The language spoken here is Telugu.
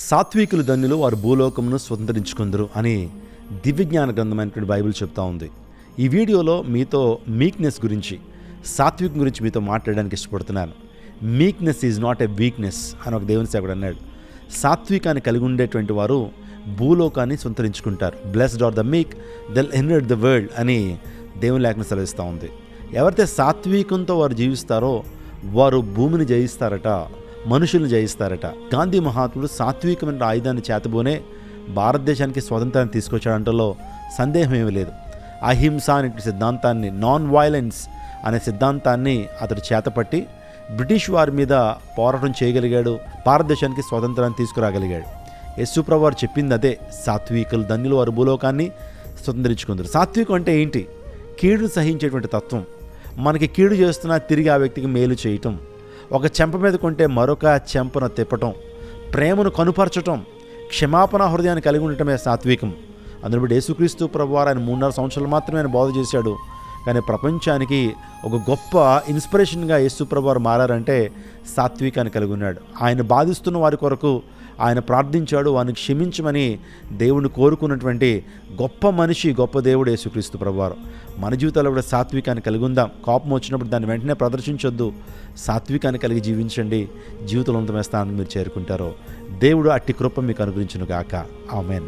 సాత్వికులు ధన్యులు, వారు భూలోకమును స్వతంత్రించుకుందరు అని దివ్యజ్ఞాన గ్రంథమైనటువంటి బైబిల్ చెప్తా ఉంది. ఈ వీడియోలో మీతో మీక్నెస్ గురించి, సాత్వికం గురించి మీతో మాట్లాడడానికి ఇష్టపడుతున్నాను. Meekness is not a weakness అని ఒక దేవుని సేవకుడు అన్నాడు. సాత్వికాన్ని కలిగి ఉండేటువంటి వారు భూలోకాన్ని స్వతంత్రించుకుంటారు. Blessed are the meek, they'll inherit the world అని దేవుని లేఖనం సెలవిస్తూ ఉంది. ఎవరైతే సాత్వికంతో వారు జీవిస్తారో వారు భూమిని జయిస్తారట, మనుషుల్ని జయిస్తారట. గాంధీ మహాత్ముడు సాత్వికమైన ఆయుధాన్ని చేతబోనే భారతదేశానికి స్వాతంత్రాన్ని తీసుకొచ్చాడంటలో సందేహం ఏమీ లేదు. అహింస అనే సిద్ధాంతాన్ని, నాన్ వైలెన్స్ అనే సిద్ధాంతాన్ని అతడు చేతపట్టి బ్రిటిష్ వారి మీద పోరాటం చేయగలిగాడు, భారతదేశానికి స్వాతంత్రాన్ని తీసుకురాగలిగాడు. యేసుప్రభువు వారు చెప్పింది అదే, సాత్వికులు ధన్యులు, వారు భూలోకాన్ని స్వతంత్రించుకుందరు. సాత్వికం అంటే ఏంటి? కీడును సహించేటువంటి తత్వం. మనకి కీడు చేస్తున్నా తిరిగి ఆ వ్యక్తికి మేలు చేయటం, ఒక చెంప మీద కొంటే మరొక చెంపను తిప్పటం, ప్రేమను కనుపరచటం, క్షమాపణ హృదయాన్ని కలిగి ఉండటమే సాత్వికం. అందులో బట్టి యేసుక్రీస్తు ప్రభువారు ఆయన 3.5 సంవత్సరాలు మాత్రమే ఆయన బోధ చేశాడు, కానీ ప్రపంచానికి ఒక గొప్ప ఇన్స్పిరేషన్గా యేసు ప్రభువారు మారారంటే సాత్వికాన్ని కలిగి ఉన్నాడు. ఆయన బాధిస్తున్న వారి కొరకు ఆయన ప్రార్థించాడు, వారిని క్షమించమని దేవుని కోరుకున్నటువంటి గొప్ప మనిషి, గొప్ప దేవుడు యేసుక్రీస్తు ప్రభువారు. మన జీవితాల్లో కూడా సాత్వికాన్ని కలిగి ఉందాం. కోపం వచ్చినప్పుడు దాన్ని వెంటనే ప్రదర్శించొద్దు, సాత్వికాన్ని కలిగి జీవించండి. జీవితంలో ఉన్నతమైన స్థానానికి మీరు చేరుకుంటారో దేవుడు అట్టి కృప మీకు అనుగ్రహించును గాక. ఆమేన్.